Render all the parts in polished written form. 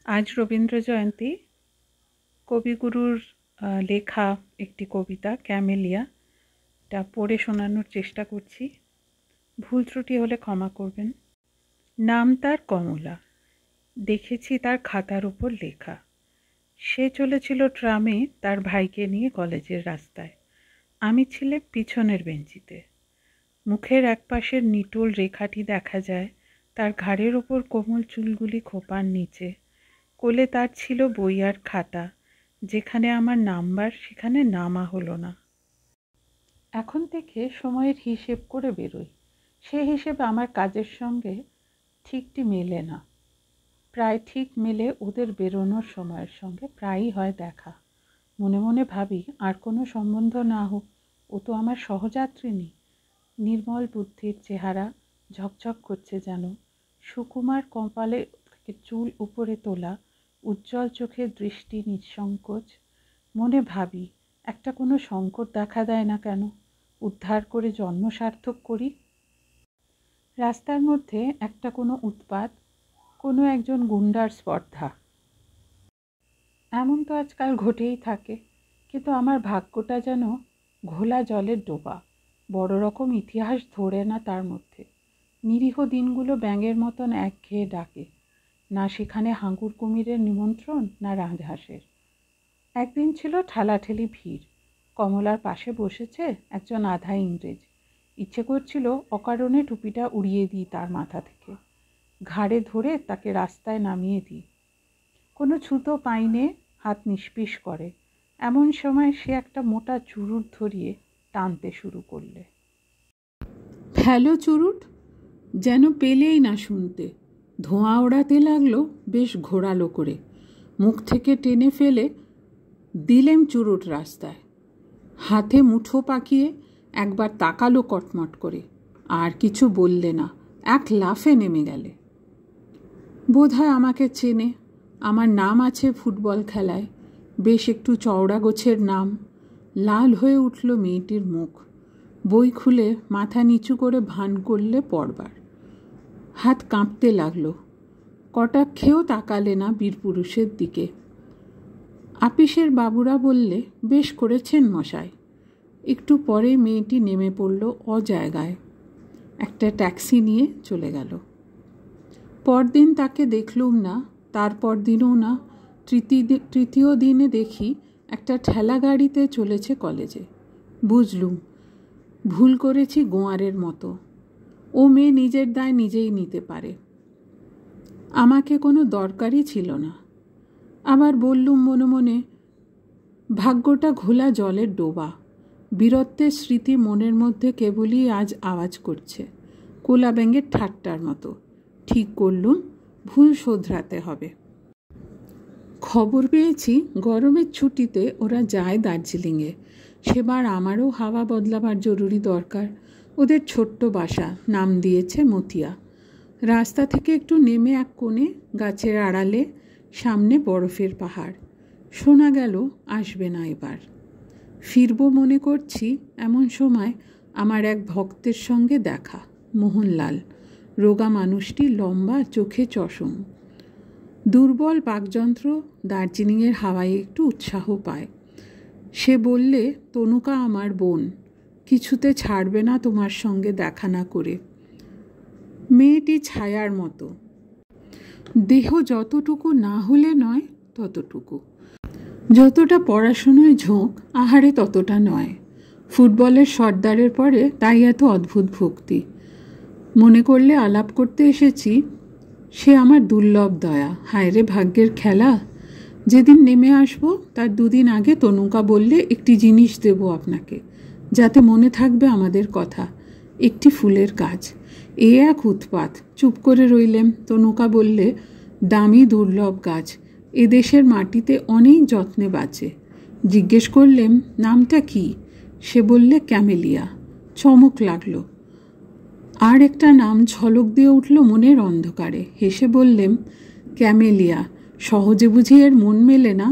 আজ রবীন্দ্র জয়ন্তী। কবিগুরুর লেখা একটি কবিতা ক্যামেলিয়াটা পড়ে শোনানোর চেষ্টা করছি। ভুল ত্রুটি হলে ক্ষমা করবেন। নাম তার কমলা, দেখেছি তার খাতার উপর লেখা। সে চলেছিল ট্রামে তার ভাইকে নিয়ে কলেজের রাস্তায়। আমি ছিলাম পিছনের বেঞ্চিতে। মুখের একপাশের নিটোল রেখাটি দেখা যায় তার ঘাড়ের ওপর কোমল চুলগুলি খোপার নিচে। কোলে তার ছিল বই আর খাতা। যেখানে আমার নাম্বার সেখানে নামা হলো না। এখন থেকে সময়ের হিসেব করে বেরোই। সে হিসেব আমার কাজের সঙ্গে ঠিকটি মেলে না। প্রায় ঠিক মেলে ওদের বেরোনোর সময়ের সঙ্গে। প্রায়ই হয় দেখা। মনে মনে ভাবি আর কোনো সম্বন্ধ না হোক, ও তো আমার সহযাত্রিনী। নির্মল বুদ্ধির চেহারা, ঝকঝক করছে যেন। সুকুমার কপালে চুল উপরে তোলা, উজ্জ্বল চোখের দৃষ্টি নিঃসংকোচ। মনে ভাবি একটা কোনো সংকট দেখা দেয় না কেন, উদ্ধার করে জন্ম সার্থক করি। রাস্তার মধ্যে একটা কোনো উৎপাত, কোনো একজন গুন্ডার স্পর্ধা, এমন তো আজকাল ঘটেই থাকে। কিন্তু আমার ভাগ্যটা যেন ঘোলা জলের ডোবা। বড় রকম ইতিহাস ধরে না তার মধ্যে। নিরীহ দিনগুলো ব্যাঙের মতন একঘেয়ে ডাকে। না সেখানে হাঙ্গুর কুমিরের নিমন্ত্রণ, না রাজহাঁসের। একদিন ছিল ঠেলাঠেলি ভিড়। কমলার পাশে বসেছে একজন আধা ইংরেজ। ইচ্ছে করছিল অকারণে টুপিটা উড়িয়ে দিই তার মাথা থেকে, ঘাড়ে ধরে তাকে রাস্তায় নামিয়ে দিই। কোনো ছুতো পাইনে হাত নিষ্পিস করে। এমন সময় সে একটা মোটা চুরুট ধরিয়ে টানতে শুরু করলে। ফেলো চুরুট, যেন পেলেই না শুনতে। ধোঁয়া ওড়াতে লাগলো বেশ ঘোরালো করে। মুখ থেকে টেনে ফেলে দিলেম চুরুট রাস্তায়। হাতে মুঠো পাকিয়ে একবার তাকালো কটমট করে, আর কিছু বললে না। এক লাফে নেমে গেলে। বোধহয় আমাকে চেনে। আমার নাম আছে ফুটবল খেলায়, বেশ একটু চওড়া গোছের নাম। লাল হয়ে উঠল মেয়েটির মুখ। বই খুলে মাথা নিচু করে ভান করলে পড়বার। হাত কাঁপতে লাগলো। কটাক্ষেও তাকালে না বীরপুরুষের দিকে। আপিসের বাবুরা বললে, বেশ করেছেন মশাই। একটু পরে মেয়েটি নেমে পড়ল অজায়গায়। একটা ট্যাক্সি নিয়ে চলে গেল। পরদিন তাকে দেখলুম না, তারপর দিনও না। তৃতীয় দিনে দেখি একটা ঠেলা গাড়িতে চলেছে কলেজে। বুঝলুম ভুল করেছি গোয়ারের মতো। ও মেয়ে নিজের দায় নিজেই নিতে পারে, আমাকে কোনো দরকারই ছিল না। আবার বললুম মনে মনে, ভাগ্যটা ঘোলা জলের ডোবা। বীরত্বের স্মৃতি মনের মধ্যে কেবলই আজ আওয়াজ করছে, কোলা ব্যাঙের ঠাট্টার মতো। ঠিক করলুম ভুল শোধরাতে হবে। খবর পেয়েছি গরমের ছুটিতে ওরা যায় দার্জিলিংয়ে। সেবার আমারও হাওয়া বদলাবার জরুরি দরকার। ওদের ছোট্ট বাসা, নাম দিয়েছে মতিয়া। রাস্তা থেকে একটু নেমে এক কোণে গাছের আড়ালে, সামনে বরফের পাহাড়। শোনা গেল আসবে না এবার। ফিরব মনে করছি, এমন সময় আমার এক ভক্তের সঙ্গে দেখা। মোহনলাল, রোগা মানুষটি, লম্বা, চোখে চশম। দুর্বল পাকযন্ত্র দার্জিলিংয়ের হাওয়ায় একটু উৎসাহ পায়। সে বললে, তনুকা আমার বোন, কিছুতে ছাড়বে না তোমার সঙ্গে দেখা না করে। মেয়েটি ছায়ার মতো, দেহ যতটুকু না হলে নয় ততটুকু। যতটা পড়াশোনায় ঝোঁক, আহারে ততটা নয়। ফুটবলের সর্দারের পরে তাই এত অদ্ভুত ভক্তি। মনে করলে আলাপ করতে এসেছি, সে আমার দুর্লভ দয়া। হায়রে ভাগ্যের খেলা। যেদিন নেমে আসবো তার দুদিন আগে তনুকা বললে, একটি জিনিস দেব আপনাকে, যাতে মনে থাকবে আমাদের কথা। একটি ফুলের গাছ। এ এক উৎপাত। চুপ করে রইলেম। তনুকা বললে, দামি দুর্লভ গাছ, এদেশের মাটিতে অনেক যত্নে বাঁচে। জিজ্ঞেস করলেম, নামটা কি? সে বললে, ক্যামেলিয়া। চমক লাগলো। আর একটা নাম ঝলক দিয়ে উঠল মনের অন্ধকারে। হেসে বললেম, ক্যামেলিয়া, সহজে বুঝি এর মন মেলে না?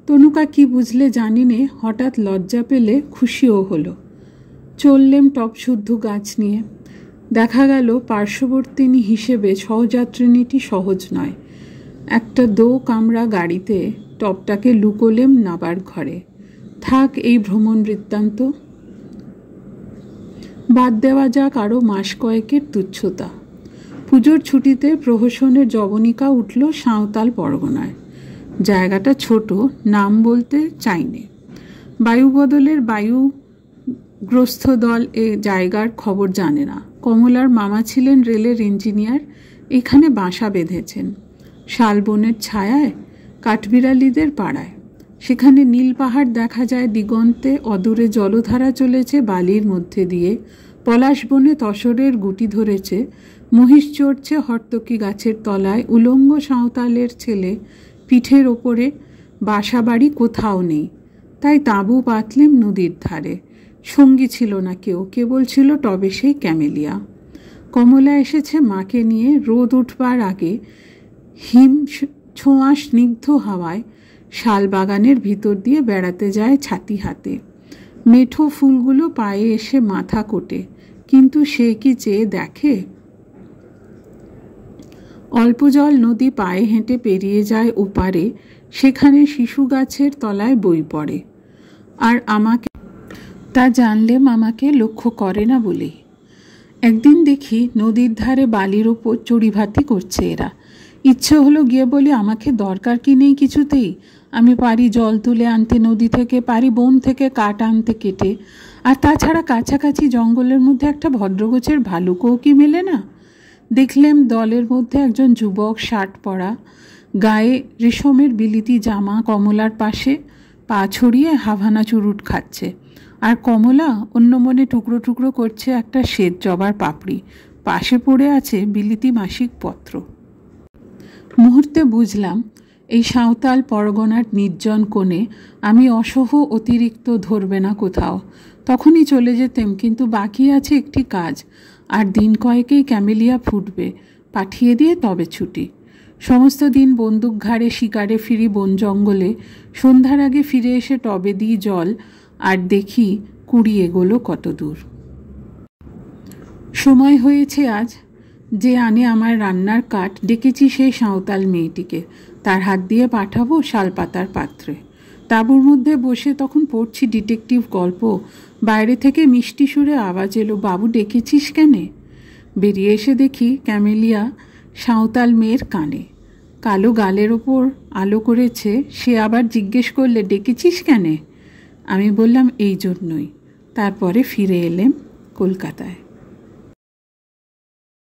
তনুকা কি বুঝলে জানি নে, হঠাৎ লজ্জা পেলে, খুশিও হলো। চললেম টপশুদ্ধ গাছ নিয়ে। দেখা গেল পার্শ্ববর্তিনী হিসেবে সহযাত্রিনীটি সহজ নয়। একটা দো কামরা গাড়িতে টপটাকে লুকোলেম নাবার ঘরে। থাক এই ভ্রমণ বৃত্তান্ত, বাদ দেওয়া যাক আরও মাস কয়েকের তুচ্ছতা। পুজোর ছুটিতে প্রহসনের জবনিকা উঠল সাঁওতাল পরগনায়। জায়গাটা ছোট, নাম বলতে চাইনে। বায়ুবদলের বায়ুগ্রস্ত দল এ জায়গার খবর জানে না। কমলার মামা ছিলেন রেলের ইঞ্জিনিয়ার, এখানে বাসা বেঁধেছেন শালবনের ছায়ায় কাঠবিড়ালিদের পাড়ায়। সেখানে নীল পাহাড় দেখা যায় দিগন্তে, অদূরে জলধারা চলেছে বালির মধ্যে দিয়ে, পলাশ বনে তসরের গুটি ধরেছে, মহিষ চড়ছে হর্তকি গাছের তলায়। উলঙ্গ সাঁওতালের ছেলে, পিঠের ওপরে বাসা বাড়ি কোথাও নেই, তাই তাঁবু পাতলেম নদীর ধারে। সঙ্গী ছিল না কেউ, কেবল ছিল টবে সেই ক্যামেলিয়া। কমলা এসেছে মাকে নিয়ে। রোদ উঠবার আগে হিম ছোঁয়া স্নিগ্ধ হাওয়ায় শাল বাগানের ভিতর দিয়ে বেড়াতে যায় ছাতি হাতে। মেঠো ফুলগুলো পায়ে এসে মাথা কোটে, কিন্তু সে কি চেয়ে দেখে? অল্প জল নদী পায়ে হেঁটে পেরিয়ে যায় ওপারে, সেখানে শিশু গাছের তলায় বই পড়ে। আর আমাকে তা জানলেম আমাকে লক্ষ্য করে না বলেই। একদিন দেখি নদীর ধারে বালির ওপর চড়িভাতি করছে এরা। ইচ্ছে হলো গিয়ে বলি, আমাকে দরকার কি নেই কিছুতেই, আমি পারি জল তুলে আনতে নদী থেকে, পারি বন থেকে কাঠ আনতে কেটে, আর তাছাড়া কাছাকাছি জঙ্গলের মধ্যে একটা ভদ্রগোছের ভালুকও কি মেলে না? দেখলেম দলের মধ্যে একজন যুবক, শার্ট পরা, গায়ে রেশমের বিলিতি জামা, কমলার পাশে পা ছড়িয়ে হাভানা চুরুট খাচ্ছে। আর কমলা অন্য মনে টুকরো টুকরো করছে একটা শ্বেত জবার পাপড়ি। পাশে পড়ে আছে বিলিতি মাসিক পত্র। মুহূর্তে বুঝলাম এই সাঁওতাল পরগনার নির্জন কোণে আমি অসহ অতিরিক্ত ধরবে না কোথাও। তখনই চলে যেতেম, কিন্তু বাকি আছে একটি কাজ, আর দিন কয়েকেই ক্যামেলিয়া ফুটবে, পাঠিয়ে দিয়ে তবে ছুটি। সমস্ত দিন বন্দুক ঘাড়ে শিকারে ফিরি বন জঙ্গলে, সন্ধ্যার আগে ফিরে এসে টবে দিই জল, আর দেখি কুড়ি এগোলো কত দূর। সময় হয়েছে আজ, যে আনে আমার রান্নার কাঠ, ডেকেছি সেই সাঁওতাল মেয়েটিকে, তার হাত দিয়ে পাঠাবো শালপাতার পাত্রে। তাঁবুর মধ্যে বসে তখন পড়ছি ডিটেকটিভ গল্প। বাইরে থেকে মিষ্টি সুরে আওয়াজ এলো, বাবু ডেকেছিস কেনে? বেরিয়ে এসে দেখি ক্যামেলিয়া সাঁওতাল মেয়ের কানে, কালো গালের ওপর আলো করেছে। সে আবার জিজ্ঞেস করলে, ডেকেছিস কেনে? আমি বললাম এই জন্যই। তারপরে ফিরে এলেম কলকাতায়।